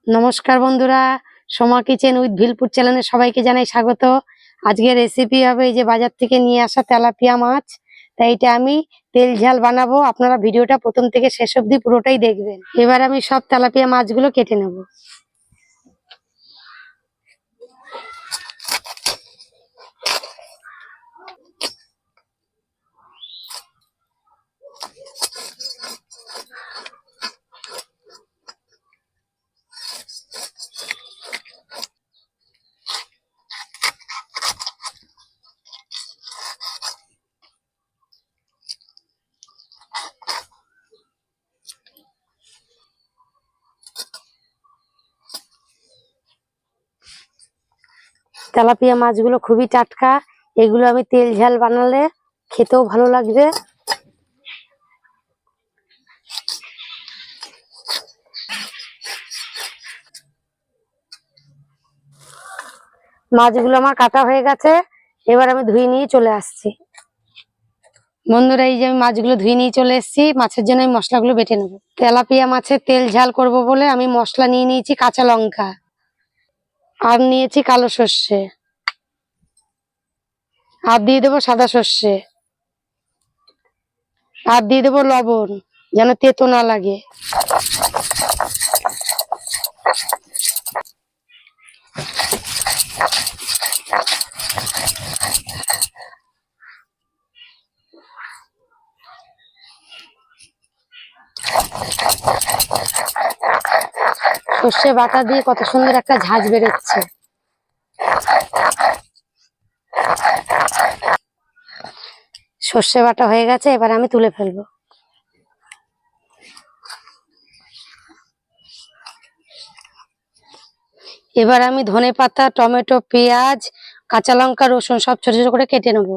নমস্কার বন্ধুরা, Soma kitchen with ভিলপুর চ্যানেলে সবাইকে জানাই স্বাগত। আজকে রেসিপি হবে এই যে বাজার থেকে নিয়ে আসা তেলাপিয়া মাছ। তাই এটা আমি তেল ঝাল বানাবো। আপনারা ভিডিওটা প্রথম থেকে শেষ অবধি পুরোটাই দেখবেন। এবার আমি সব তেলাপিয়া মাছগুলো কেটে নেব। তেলাপিয়া মাছগুলো খুবই টাটকা। এগুলো আমি তেল ঝাল বানালে খেতেও ভালো লাগবে। মাছগুলো আমার কাটা হয়ে গেছে, এবার আমি ধুয়ে নিয়ে চলে আসছি। বন্ধুরা, এই যে আমি মাছগুলো ধুয়ে নিয়ে চলে এসেছি। মাছের জন্য আমি মশলাগুলো বেটে নেব। তেলাপিয়া মাছের তেল ঝাল করব বলে আমি মশলা নিয়ে নিয়েছি কাঁচা লঙ্কা, আর নিয়েছি কালো সর্ষে, আর দিয়ে দেবো সাদা সর্ষে, আর দিয়ে দেবো লবণ যেন তেতো না লাগে। সর্ষে বাটা দিয়ে কত সুন্দর একটা ঝাঁঝ বেরোচ্ছে। সর্ষে বাটা হয়ে গেছে, এবার আমি তুলে ফেলবো। এবার আমি ধনেপাতা, টমেটো, পেঁয়াজ, কাঁচা লঙ্কা, রসুন সব ছোট ছোট করে কেটে নেবো।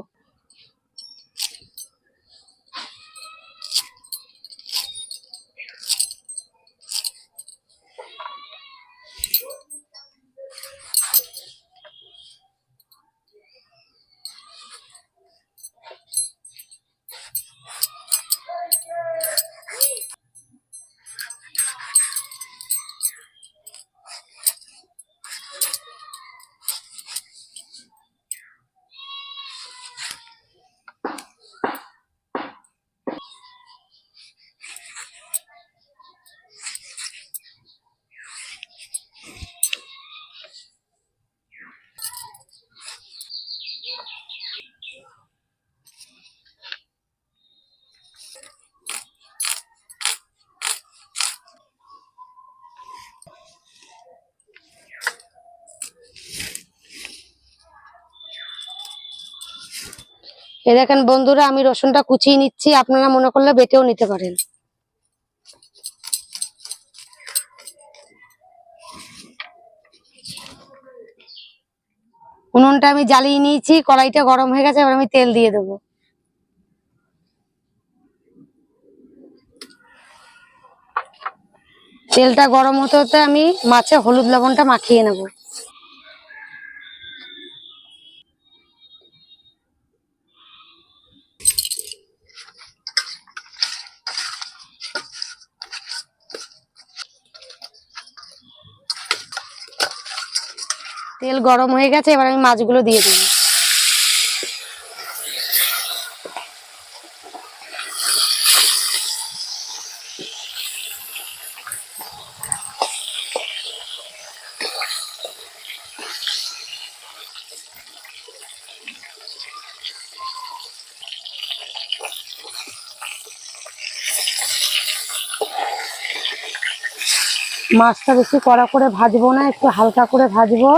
এই দেখেন বন্ধুরা, আমি রসুনটা কুচিয়ে নিচ্ছি, আপনারা মনে করলে বেটেও নিতে পারেন। উনুনটা আমি জ্বালিয়ে নিয়েছি, কড়াইটা গরম হয়ে গেছে, এবার আমি তেল দিয়ে দেবো। তেলটা গরম হতে হতে আমি মাছে হলুদ লবণটা মাখিয়ে নেব। তেল গরম হয়ে গেছে, এবার আমি মাছগুলো দিয়ে দেবো। মাছটা বেশি কড়া করে ভাজবো না, একটু হালকা করে ভাজবো।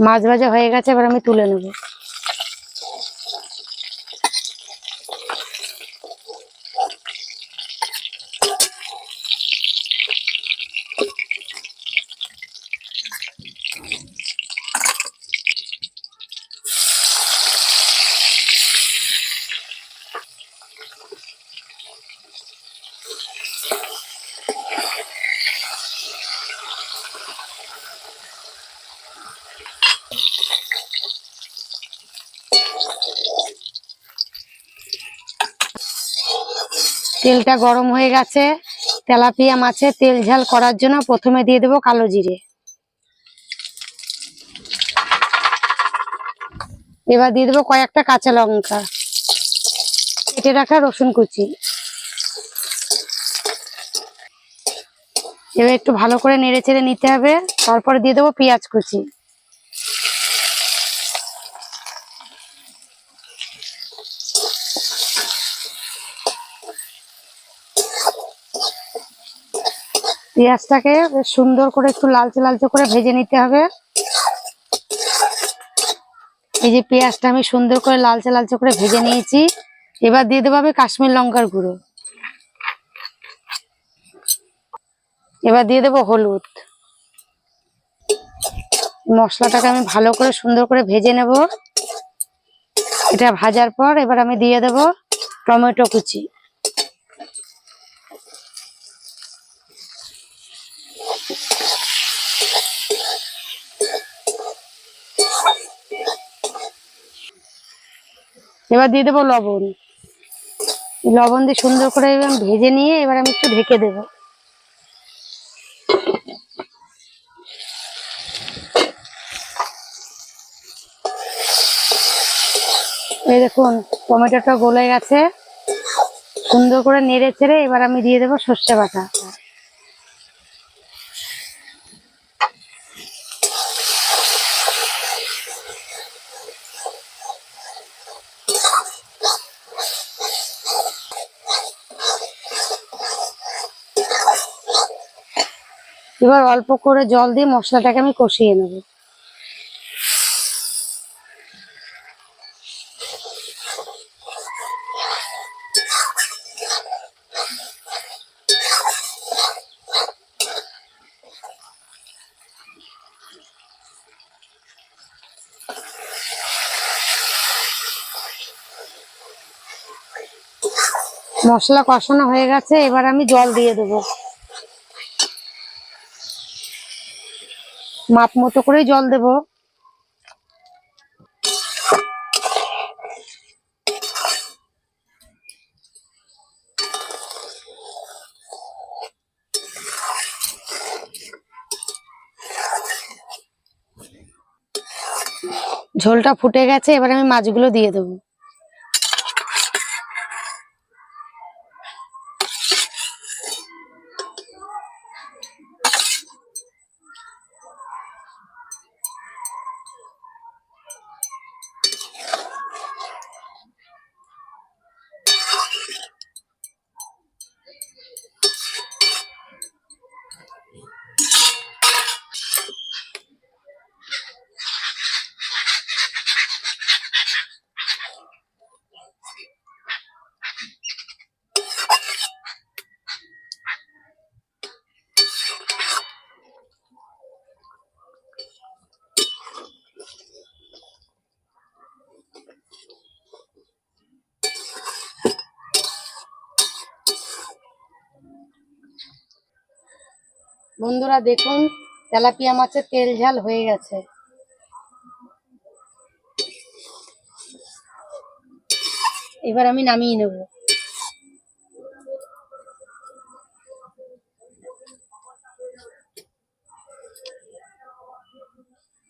মাছ ভাজা হয়ে গেছে, এবার আমি তুলে নেব। তেলটা গরম হয়ে গেছে। তেলাপিয়া মাছে তেল ঝাল করার জন্য প্রথমে দিয়ে দেবো কালো জিরে। এবার দিয়ে দেবো কয়েকটা কাঁচা লঙ্কা, কেটে রাখা রসুন কুচি। এবার একটু ভালো করে নেড়ে চেড়ে নিতে হবে। তারপরে দিয়ে দেবো পেঁয়াজ কুচি। পেঁয়াজটাকে বেশ সুন্দর করে একটু লালচে লালচে করে ভেজে নিতে হবে। এই যে পেঁয়াজটা আমি সুন্দর করে লালচে লালচে করে ভেজে নিয়েছি। এবার দিয়ে দেবো আমি কাশ্মীর লঙ্কার গুঁড়ো। এবার দিয়ে দেবো হলুদ। মশলাটাকে আমি ভালো করে সুন্দর করে ভেজে নেব। এটা ভাজার পর এবার আমি দিয়ে দেবো টমেটো কুচি। এবার দিয়ে দেবো লবণ। লবণ দিয়ে সুন্দর করে ভেজে নিয়ে এবার আমি একটু ঢেকে দেবো। এই দেখুন টমেটোটা গলে গেছে। সুন্দর করে নেড়ে চেড়ে এবার আমি দিয়ে দেবো সর্ষে বাটা। এবার অল্প করে জল দিয়ে মশলাটাকে আমি কষিয়ে নেব। মশলা কষানো হয়ে গেছে, এবার আমি জল দিয়ে দেবো। মাপ মতো করেই জল দেবো। ঝোলটা ফুটে গেছে, এবার আমি মাছগুলো দিয়ে দেবো। বন্ধুরা দেখুন তেলাপিয়া মাছের তেল ঝাল হয়ে গেছে। এবার আমি নামিয়ে নেব।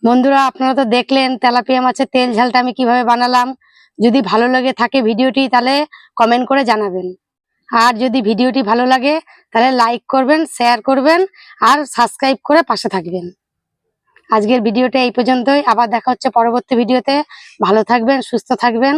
বন্ধুরা আপনারা তো দেখলেন তেলাপিয়া মাছের তেল ঝালটা আমি কিভাবে বানালাম। যদি ভালো লাগে থাকে ভিডিওটি তাহলে কমেন্ট করে জানাবেন। আর যদি ভিডিওটি ভালো লাগে তাহলে লাইক করবেন, শেয়ার করবেন আর সাবস্ক্রাইব করে পাশে থাকবেন। আজকের ভিডিওটা এই পর্যন্তই। আবার দেখা হচ্ছে পরবর্তী ভিডিওতে। ভালো থাকবেন, সুস্থ থাকবেন।